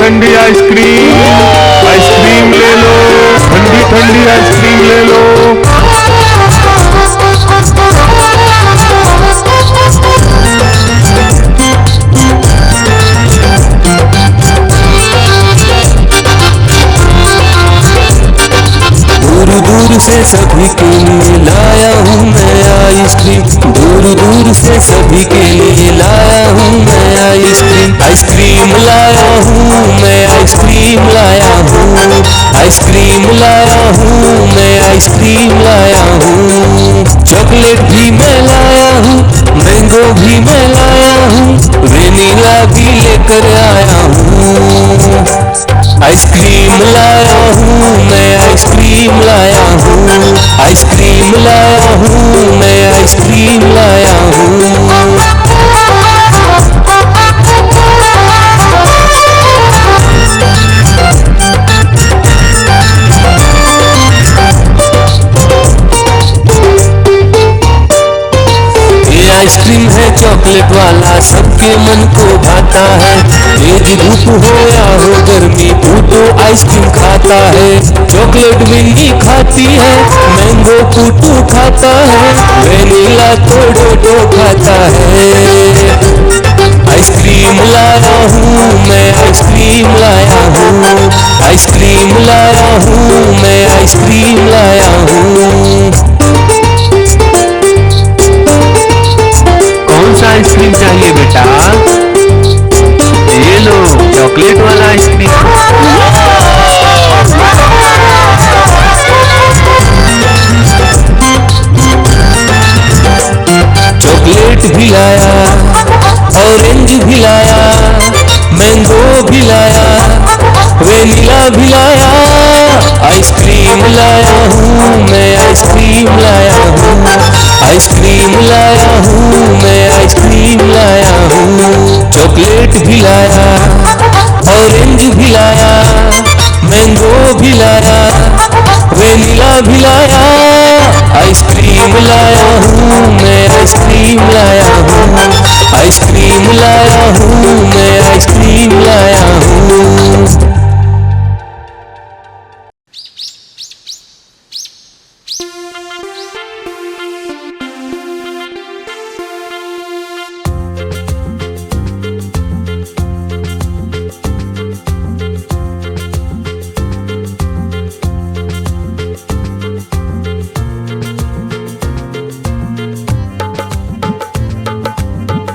ठंडी आइसक्रीम ले लो, ठंडी ठंडी आइसक्रीम ले लो। दूर दूर से सभी के लिए लाया हूँ मैं आइसक्रीम, दूर दूर से सभी के लिए लाया हूँ मैं आइसक्रीम। आइसक्रीम लाया हूँ मैं, आइसक्रीम लाया हूँ, आइसक्रीम लाया हूँ मैं, आइसक्रीम लाया हूँ। चॉकलेट भी मैं लाया हूँ, मैंगो भी मैं लाया हूँ, वेनिला भी लेकर आया हूँ। आइसक्रीम लाया हूँ मैं, आइसक्रीम लाया हूँ, आइसक्रीम लाया हूँ मैं, आइसक्रीम लाया हूँ। आइसक्रीम है चॉकलेट वाला, सबके मन को भाता है। तेज धूप हो या हो गर्मी, पूटू आइसक्रीम खाता है। चॉकलेट विन्नी खाती है, मैंगो पूटू खाता है, वेनिला तो डोडो खाता है। आइसक्रीम लाया हूँ मैं, आइसक्रीम लाया हूँ, आइसक्रीम लाया हूँ मैं, आइसक्रीम लाया हूँ। कौन सा आइसक्रीम चाहिए बेटा? ये लो चॉकलेट वाला आइसक्रीम। चॉकलेट भी लाया, ऑरेंज भी लाया, मैंगो भी लाया, वेनिला भी लाया। आइसक्रीम लाया हूँ मैं, आइसक्रीम लाया हूँ, आइसक्रीम लाया हूँ मैं, आइसक्रीम लाया हूँ। चॉकलेट भी लाया, ऑरेंज भी लाया, मैंगो भी लाया, वेनिला भी लाया। आइसक्रीम लाया हूँ मैं, आइसक्रीम लाया हूँ, आइसक्रीम लाया हूँ मैं, आइसक्रीम लाया हूँ।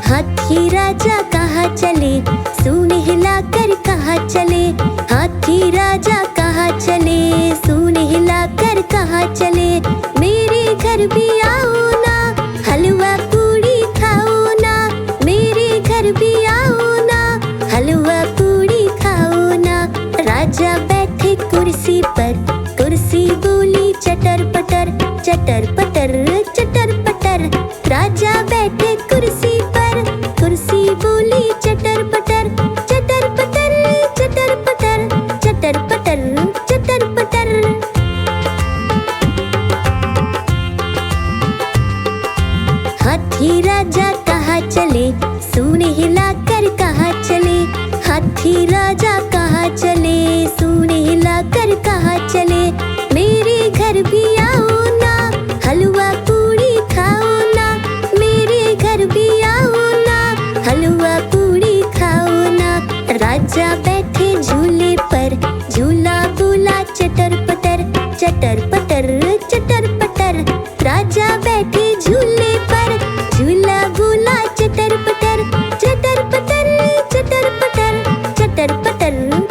हाथी राजा कहाँ चले, सूंड हिलाकर कहाँ चले। हाथी राजा कहाँ चले, सूंड हिलाकर कहाँ चले। मेरे घर भी आओ ना, हलवा पूड़ी खाओ ना। मेरे घर भी आओ ना, हलवा पूड़ी खाओ ना। राजा बैठे कुर्सी पर, कुर्सी बोली चटर पटर, चटर पटर, चटर पटर। राजा बैठे कुर्सी पर, कुर्सी बोली चटर पटर, चटर पटर, चटर पटर, चटर पटर, चटर पटर। हाथी राजा कहाँ चले, सूंड हिलाकर कहाँ चले। हाथी राजा कहाँ चले, सूंड हिलाकर कहाँ चले। मेरे घर भी आओ ना, हलवा पूड़ी खाओ ना। मेरे घर भी आओ ना, हलवा पूड़ी खाओ ना। राजा बैठे झूले पर, झूला बोला चटर पटर, चटर पटर, चटर पटर। राजा बैठे झूले पर, झूला बोला चटर पटर, चटर पटर, चटर पटर, चटर पटर।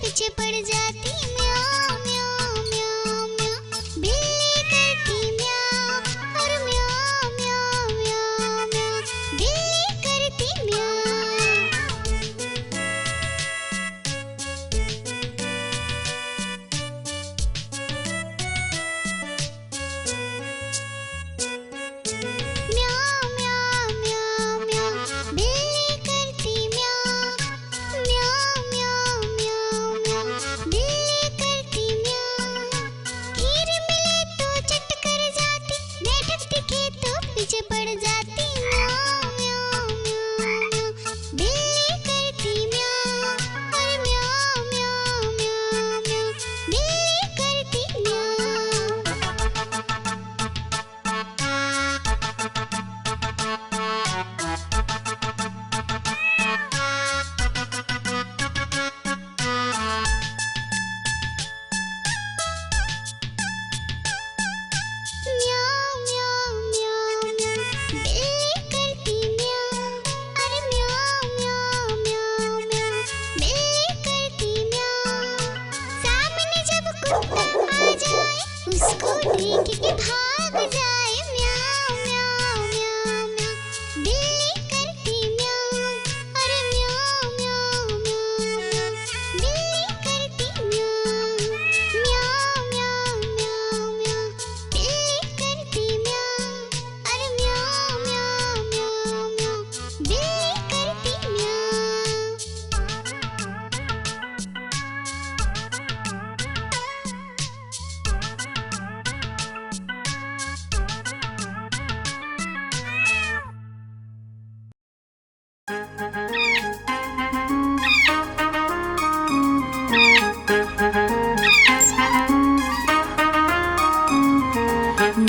पीछे पड़ जाती म्याऊं म्याऊं म्याऊं म्याऊं। बिल्ली करती म्याऊं और म्याऊं म्याऊं म्याऊं म्याऊं। बिल्ली करती म्याऊं। म्याऊं म्याऊं म्याऊं म्याऊं। बिल्ली करती म्याऊं म्याऊं म्याऊं म्याऊं म्याऊं। बिल्ली करती म्याऊं। खीर मिले तो चट कर जाती, बैठक दिखे तो पीछे पड़ जाती म्याऊं म्याऊं म्याऊं म्याऊं। बिल्ली करती म्याऊं और म्याऊं म्याऊं म्याऊं म्याऊं। बिल्ली करती म्याऊं। म्याऊं म्याऊं म्याऊं म्याऊं। बिल्ली करती म्याऊं अरे म्याऊं म्याऊं म्याऊं म्याऊं। बिल्ली करती म्याऊं। सामने जब कुत्ता आ जाए, उसको देख के भाग जाए म्याऊं म्याऊं म्याऊं म्याऊं। बिल्ली करती म्याऊं अरे म्याऊं म्याऊं म्याऊं म्याऊं। बिल्ली करती म्याऊं म्याऊं म्याऊं म्याऊं म्याऊं। बिल्ली करती म्याऊं अरे म्याऊं म्याऊं म्याऊं म्याऊं। बिल्ली करती म्याऊं।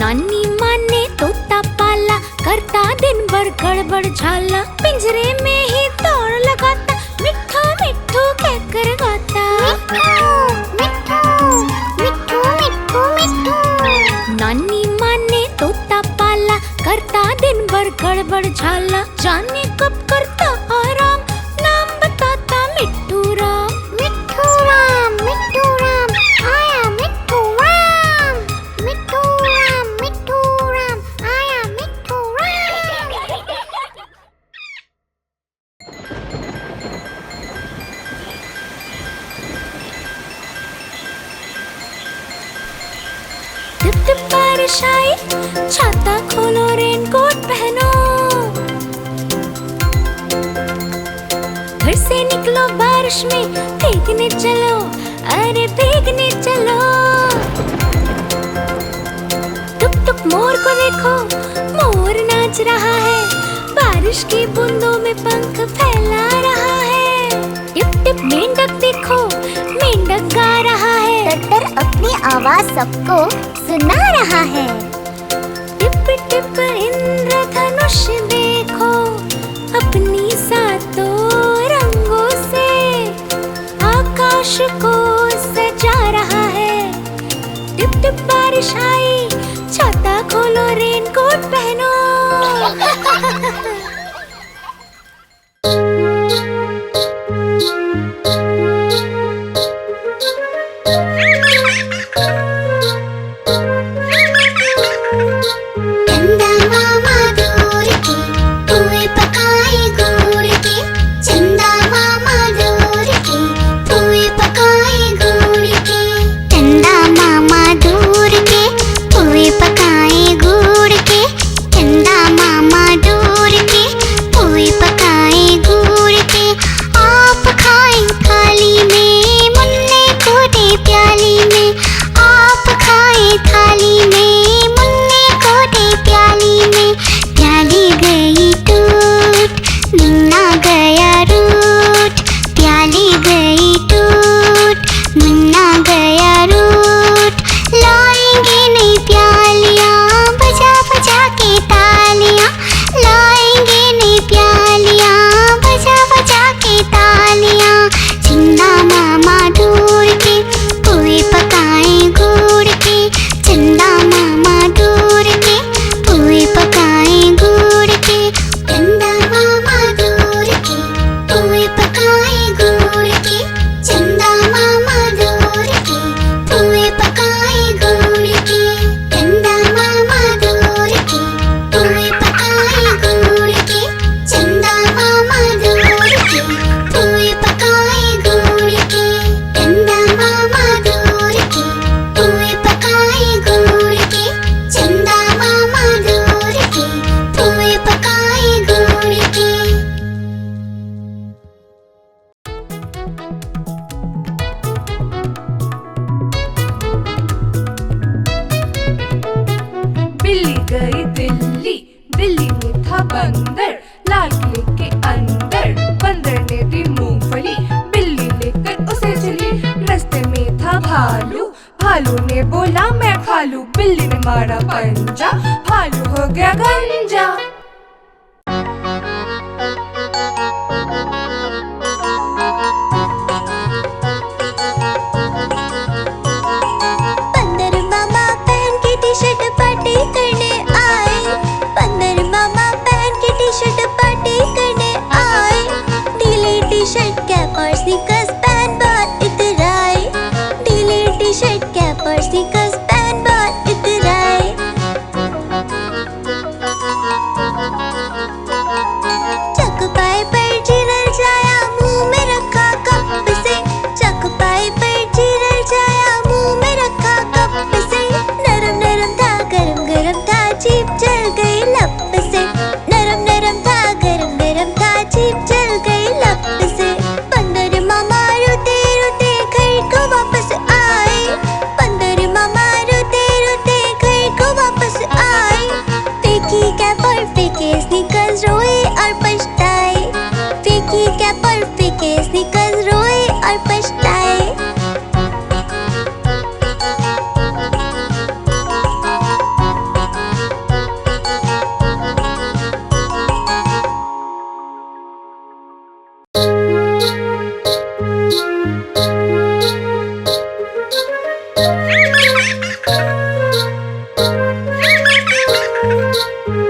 नानी माँ ने तोता पाला, करता दिन भर गड़बड़ झाला। पिंजरे में ही दौड़ लगाता, मिट्ठू मिट्ठू कहकर गाता। मिट्ठू मिट्ठू मिट्ठू मिट्ठू। नानी माँ ने तोता पाला, करता दिन भर गड़बड़ झाला। जाने कब करता आराम, नाम बताता मिट्ठू राम। मिट्ठू राम आया मिट्ठू राम। मिट्ठू राम आया मिट्ठू राम। टिप टिप बारिश आई, छाता खोलो रेनकोट पहनो। घर से निकलो बारिश में, भीगने चलो अरे भीगने चलो। टुक टुक मोर को देखो, मोर नाच रहा है, बारिश की बूंदों में पंख फैला रहा है। टिप टिप मेंढक देखो, मेंढक गा रहा है, तर अपनी आवाज सबको सुना रहा है। टिप टिप इंद्रधनुष देखो, अपनी सातों रंगों से आकाश को सजा रहा है। टिप टिप बारिश आई, छाता खोलो रेनकोट पहनो। चंदा मामा दूर के पुए पकाए गुड़ के। चंदा मामा दूर के पुए पकाए गुड़ के। चंदा मामा दूर के पुए पकाए गुड़ के। चंदा मामा दूर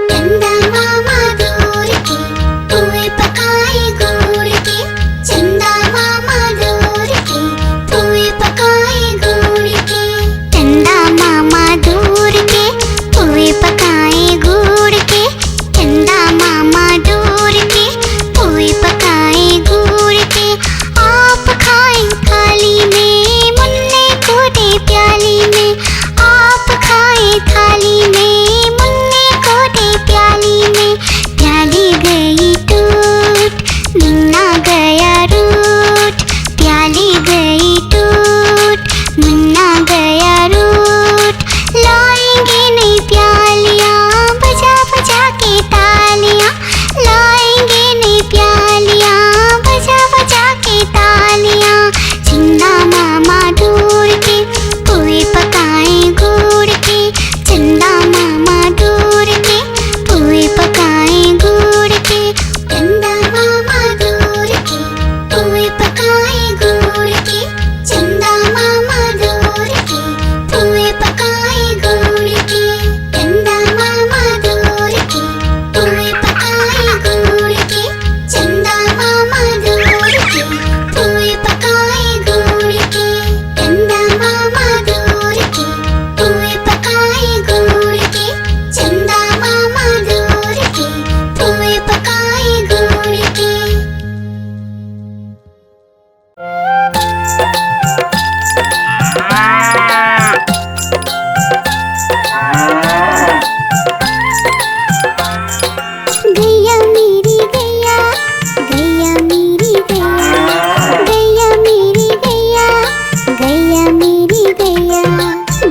चंदा मामा दूर के पुए पकाए गुड़ के, चंदा मामा दूर के पुए पकाए गुड़ के, चंदा मामा दूर के पुए पकाए गुड़ के, चंदा मामा दूर के पुए पकाए गुड़ के। आप खाएं थाली में, मुन्ने को दे प्याली में, आप खाएं थाली में, मुन्ने को दे प्याली में। प्याली गई टूट, मुन्ना गया रूठ, प्याली गई टूट, मुन्ना गया रूठ। लाएंगे नई प्यालियाँ बजा बजा के तालियाँ, लाएंगे नई प्यालियाँ बजा बजा के तालियाँ। चंदा मामा दूर के पुए पकाए गुड़ के, चंदा मामा दूर के पुए पकाए गुड़ के, चंदा मामा दूर के पुए पकाए गुड़ के, चंदा मामा दूर के पुए पकाए गुड़ के, चंदा मामा दूर के पुए पकाए गुड़ के, चंदा मामा दूर के पुए पकाए गुड़ के, चंदा मामा दूर के पुए पकाए गुड़ के, चंदा मामा दूर के पुए पकाए गुड़ के। गैया मेरी गैया, गैया मेरी गैया, गैया मेरी गैया, गैया मेरी गैया,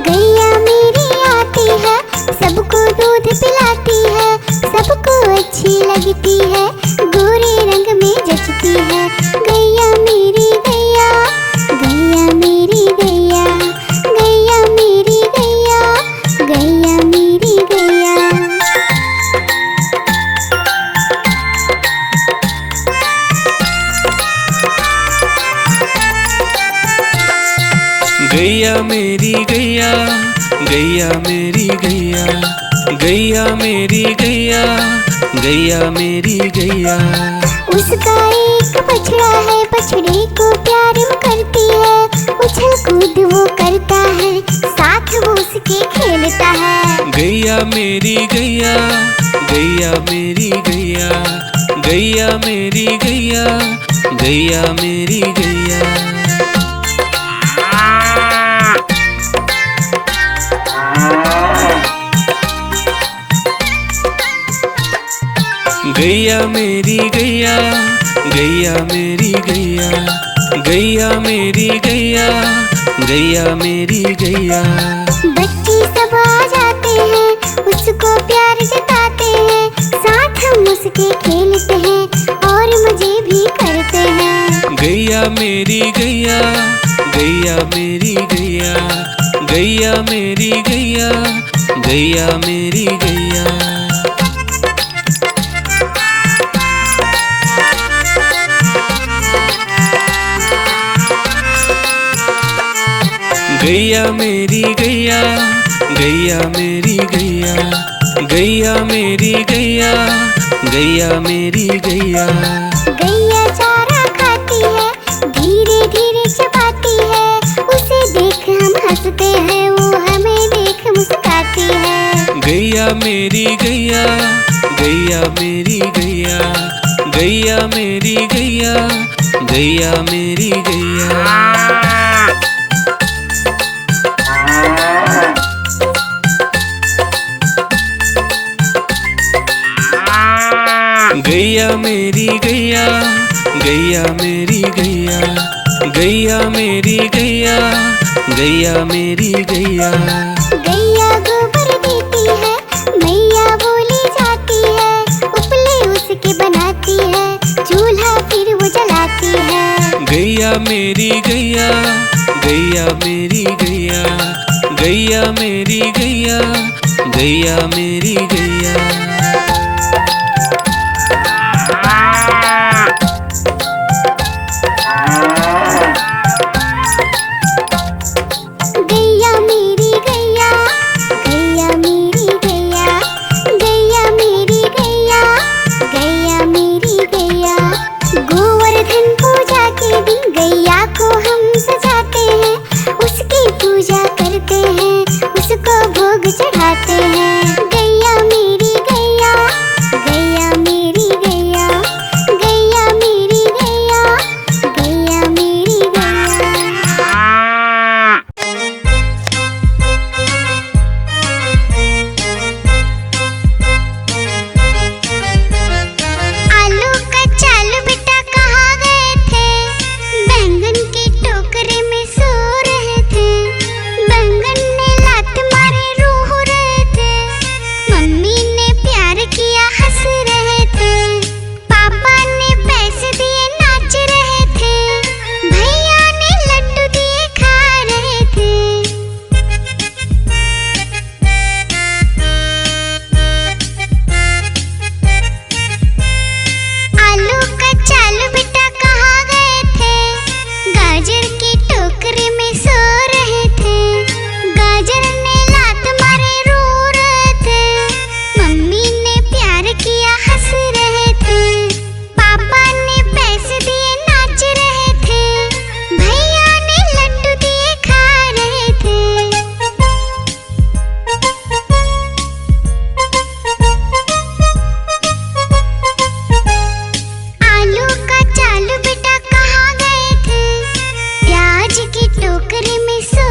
गैया मेरी आती है सबको दूध पिलाती है, सबको अच्छी लगती है, गोरे रंग में जचती है। गैया मेरी गैया, गैया मेरी गैया, गैया मेरी गैया, गैया मेरी गैया। गैया मेरी गैया, गैया मेरी गैया, गैया मेरी गैया, गैया मेरी गैया। उसका एक बछड़ा है, बछड़े को प्यार वो करती है, उछल कूद वो करता है, साथ वो उसके खेलता है। गैया मेरी गैया, गैया मेरी गैया, गैया मेरी गैया, गैया मेरी गैया। गैया मेरी गैया, गैया मेरी गैया, गैया मेरी गैया, गैया मेरी गैया। बच्चे सब आ जाते हैं, उसको प्यार जताते हैं, साथ हम उसके खेलते हैं और मजे भी करते हैं। गैया मेरी गैया, गैया मेरी गैया, गैया मेरी गैया, गैया मेरी गैया। गैया मेरी गैया, गैया मेरी गैया, गैया मेरी गैया, गैया मेरी गैया। गैया चारा खाती है, धीरे धीरे चबाती है, उसे देख हम हंसते हैं, वो हमें देख मुस्कुराती है। गैया मेरी गैया, गैया मेरी गैया, गैया मेरी गैया, गैया मेरी गैया। गैया मेरी गैया, गैया मेरी गैया, गैया मेरी गैया, गैया मेरी गैया। गैया गोबर देती है, मैया बोली जाती है, उपले उसके बनाती है, चूल्हा फिर वो जलाती है। गैया गैया मेरी गैया, गैया मेरी गैया, गैया मेरी गैया, गैया मेरी गैया। गैया मेरी गैया, गैया मेरी गैया, गैया मेरी गैया, गैया मेरी गैया। गोवर्धन पूजा के दिन गैया को हम सजाते हैं, उसकी पूजा करते हैं, उसको भोग चढ़ाते हैं। गैया मेरी गैया, गैया मेरी गैया, गैया मेरी गैया, गैया मेरी गैया। आलू का चालू बेटा कहाँ गए थे? बैंगन की टोकरी में सो रहे थे। बैंगन ने लात मारे रो रहे थे। मम्मी ने प्यार किया हंस रहे थे। पापा ने पैसे दिए नाच रहे थे। भैया ने लड्डू दिए खा रहे थे। आलू का चालू बेटा कहाँ गए थे? गाजर की टोकरी में सो रहे थे। गाजर ने लात मारे रो रहे थे। मम्मी ने प्यार किया हंस रहे थे। पापा ने पैसे दिए नाच रहे थे। भैया ने लड्डू दिए खा रहे थे। आलू का चालू बेटा कहाँ गए थे? प्याज की टोकरी में सो